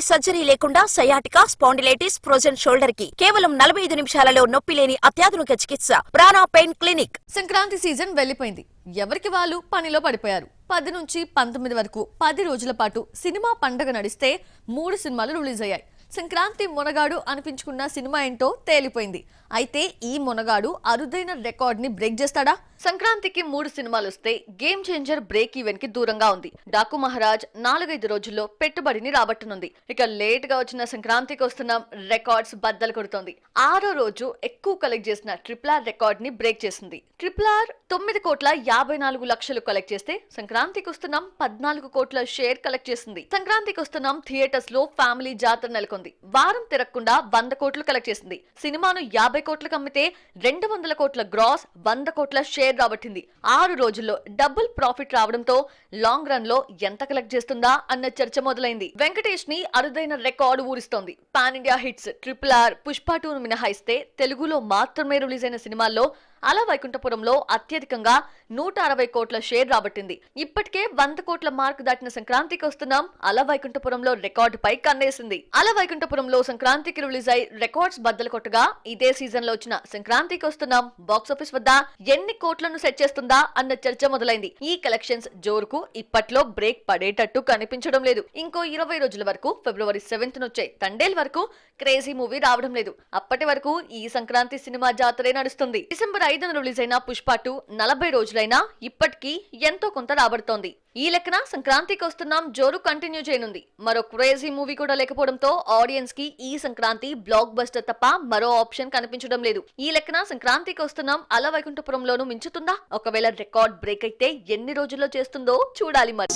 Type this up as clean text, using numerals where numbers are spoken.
Surgery లేకుండా sciatica, spondylitis, frozen shoulder కి కేవలం 45 నిమిషాలలో నొప్పి లేని అత్యాధునిక చికిత్స ప్రాణ పెయిన్ క్లినిక్. సంక్రాంతి సీజన్ వెళ్లిపోయింది. ఎవరికి వాళ్ళు పనిలో పడిపోయారు. 10 నుంచి 19 వరకు 10 రోజుల పాటు సినిమా పండగ నడిస్తే 3 సినిమాలు రిలీజ్ అయ్యాయి. సంక్రాంతి మొనగాడు అనిపించుకున్న సినిమా ఏంటో తేలిపోయింది. అయితే ఈ మొనగాడు అరుదైన రికార్డ్ ని బ్రేక్ చేస్తాడా? సంక్రాంతికి 3 సినిమాలు వస్తే గేమ్ చేంజర్ బ్రేక్ ఈవెన్ కి దూరంగా ఉంది. డాకు మహారాజ్ 4-5 రోజుల్లో పెట్టుబడిని రాబట్టనుంది. ఇక లేట్ గా వచ్చిన సంక్రాంతికి వస్తున్న రికార్డ్స్ బద్దలు కొడుతోంది. 6వ రోజు ఎక్కువ కలెక్ట్ చేసిన RRR రికార్డ్ ని బ్రేక్ చేసింది. RRR 9,54,00,000 కలెక్ట్ చేస్తే సంక్రాంతికి వస్తున్నాం 14 కోట్ల షేర్ కలెక్ట్ చేసింది. సంక్రాంతికి వస్తున్నాం థియేటర్స్ లో ఫ్యామిలీ జాతర నెలకొంది. వారం తిరగకుండా 100 కోట్లు కలెక్ట్ చేసింది. సినిమాను 50 కోట్లకు అమ్మితే 200 కోట్ల గ్రాస్, 100 కోట్ల షేర్ రాబట్టింది. 6 రోజుల్లో డబుల్ ప్రాఫిట్ రావడంతో లాంగ్ రన్ లో ఎంత కలెక్ట్ చేస్తుందా అన్న చర్చ మొదలైంది. వెంకటేష్ ని అరుదైన రికార్డు ఊరిస్తోంది. Pan India hits RRR, Pushpa 2 మినహాయిస్తే తెలుగులో మాత్రమే రిలీజ్ అయిన సినిమాల్లో అల వైకుంఠపురంలో అత్యధికంగా 160 కోట్ల షేర్ రాబట్టింది. ఇప్పటికే 100 కోట్ల మార్క్ దాటిన సంక్రాంతికి వస్తున్నాం అల వైకుంఠపురంలో రికార్డు పై కన్నేసింది. అల వైకుంఠపురంలో సంక్రాంతికి రిలీజ్ అయి రికార్డ్స్ బద్దలు కొట్టగా ఇదే సీజన్ లో వచ్చిన సంక్రాంతికి వస్తున్నాం బాక్సాఫీస్ వద్ద ఎన్ని కోట్లను సెట్ చేస్తుందా అన్న చర్చ మొదలైంది. ఈ కలెక్షన్స్ జోరుకు ఇప్పట్లో బ్రేక్ పడేటట్టు కనిపించడం లేదు. ఇంకో 20 రోజుల వరకు ఫిబ్రవరి 7th వచ్చే తండేల్ వరకు క్రేజీ మూవీ రావడం లేదు. అప్పటి వరకు ఈ సంక్రాంతి సినిమా జాతరే నడుస్తుంది. డిసెంబర్ 5న రిలీజ్ అయిన పుష్ప 2 40 రోజులైనా ఇప్పటికీ ఎంతో కొంత రాబడుతోంది. ఈ లెక్కన సంక్రాంతికి వస్తున్నాం జోరు కంటిన్యూ చేయనుంది. మరో క్రేజీ మూవీ కూడా లేకపోవడంతో ఆడియన్స్ కి ఈ సంక్రాంతి బ్లాక్ బస్టర్ తప్ప మరో ఆప్షన్ కనిపించడం లేదు. ఈ లెక్కన సంక్రాంతికి వస్తున్నాం అల వైకుంఠపురంలోనూ మించుతుందా? ఒకవేళ రికార్డ్ బ్రేక్ అయితే ఎన్ని రోజుల్లో చేస్తుందో చూడాలి మరి.